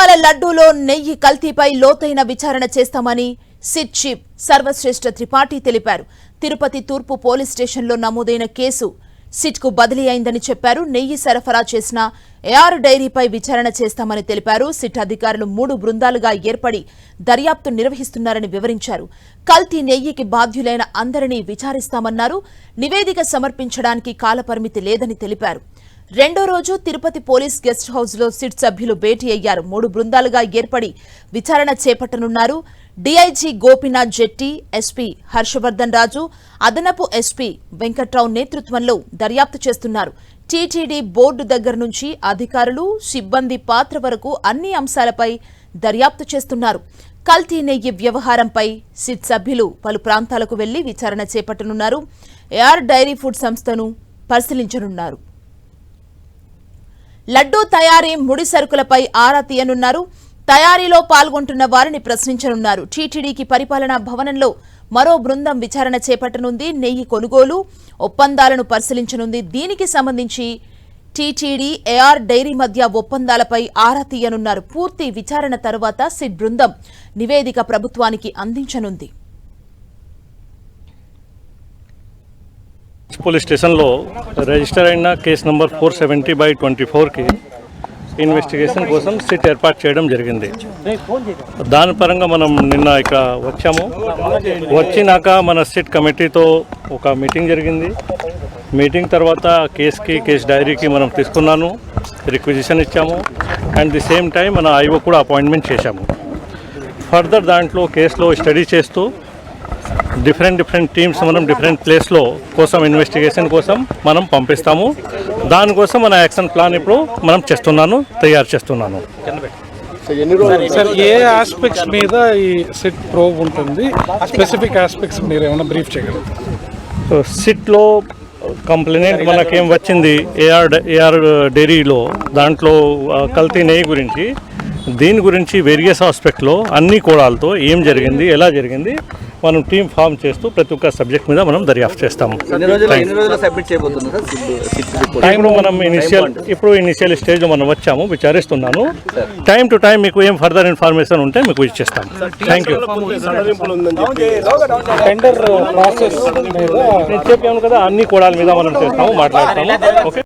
తిరుమల లడ్డూలో నెయ్యి కల్తీపై లోతైన విచారణ చేస్తామని సిట్ చీఫ్ సర్వశ్రేష్ఠ త్రిపాఠి తెలిపారు. తిరుపతి తూర్పు పోలీస్ స్టేషన్లో నమోదైన కేసు సిట్కు బదిలీ అయిందని చెప్పారు. నెయ్యి సరఫరా చేసిన ఏఆర్ డైరీపై విచారణ చేస్తామని తెలిపారు. సిట్ అధికారులు 3 బృందాలుగా ఏర్పడి దర్యాప్తు నిర్వహిస్తున్నారని వివరించారు. కల్తీ నెయ్యికి బాధ్యులైన అందరినీ విచారిస్తామన్నారు. నివేదిక సమర్పించడానికి కాలపరిమితి లేదని తెలిపారు. రెండో రోజు తిరుపతి పోలీస్ గెస్ట్ హౌస్ లో సిట్ సభ్యులు భేటీ అయ్యారు. 3 బృందాలుగా ఏర్పడి విచారణ చేపట్టనున్నారు. డీఐజీ గోపీనాథ్ జెట్టి, ఎస్పీ హర్షవర్ధన్ రాజు, అదనపు ఎస్పీ వెంకట్రావు నేతృత్వంలో దర్యాప్తు చేస్తున్నారు. టీటీడీ బోర్డు దగ్గర నుంచి అధికారులు, సిబ్బంది పాత్ర వరకు అన్ని అంశాలపై దర్యాప్తు చేస్తున్నారు. కల్తీ నెయ్యి వ్యవహారంపై సిట్ సభ్యులు పలు ప్రాంతాలకు వెళ్లి విచారణ చేపట్టనున్నారు. ఏఆర్ డైరీ ఫుడ్ సంస్థను పరిశీలించనున్నారు. లడ్డూ తయారీ ముడి సరుకులపై ఆరా తీయనున్నారు. తయారీలో పాల్గొంటున్న వారిని ప్రశ్నించనున్నారు. టీటీడీకి పరిపాలనా భవనంలో మరో బృందం విచారణ చేపట్టనుంది. నెయ్యి కొనుగోలు ఒప్పందాలను పరిశీలించనుంది. దీనికి సంబంధించి టీటీడీ, ఏఆర్ డైరీ మధ్య ఒప్పందాలపై ఆరా తీయనున్నారు. పూర్తి విచారణ తర్వాత సిట్ బృందం నివేదిక ప్రభుత్వానికి అందించనుంది. పోలీస్ స్టేషన్లో రిజిస్టర్ అయిన కేసు నంబర్ 470/24కి ఇన్వెస్టిగేషన్ కోసం సిట్ ఏర్పాటు చేయడం జరిగింది. దాని పరంగా మనం నిన్న ఇక్కడ వచ్చాము. వచ్చినాక మన సిట్ కమిటీతో ఒక మీటింగ్ జరిగింది. మీటింగ్ తర్వాత కేస్ డైరీకి మనం తీసుకున్నాను, రిక్విజిషన్ ఇచ్చాము. అండ్ ది సేమ్ టైం మన ఐఓ కూడా అపాయింట్మెంట్ చేశాము. ఫర్దర్ దాంట్లో కేసులో స్టడీ చేస్తూ డిఫరెంట్ టీమ్స్ మనం డిఫరెంట్ ప్లేస్లో కోసం ఇన్వెస్టిగేషన్ కోసం మనం పంపిస్తాము. దానికోసం మన యాక్షన్ ప్లాన్ ఇప్పుడు మనం తయారు చేస్తున్నాను. సార్, ఏ ఆస్పెక్ట్స్ మీద ఈ సిట్ ప్రోబ్ ఉంటుంది? స్పెసిఫిక్ ఆస్పెక్ట్స్ మీరు ఏమైనా బ్రీఫ్ చేయగలరు? సిట్లో కంప్లైంట్ మనకేం వచ్చింది ఏఆర్ డైరీలో, దాంట్లో కల్తీ నెయ్యి గురించి, దీని గురించి వేరియస్ ఆస్పెక్ట్లో అన్ని కోణాలతో ఏం జరిగింది, ఎలా జరిగింది మనం టీం ఫామ్ చేస్తూ ప్రతి ఒక్క సబ్జెక్ట్ మీద మనం దర్యాప్తు చేస్తాము. ఇప్పుడు ఇనిషియల్ స్టేజ్లో మనం వచ్చాము, విచారిస్తున్నాను. టైం టు టైం మీకు ఏం ఫర్దర్ ఇన్ఫర్మేషన్ ఉంటే మీకు ఇచ్చేస్తాం. Thank you. నేను చెప్పాను కదా, అన్ని కోణాల మీద మనం చేస్తాము, మాట్లాడతాము. ఓకే.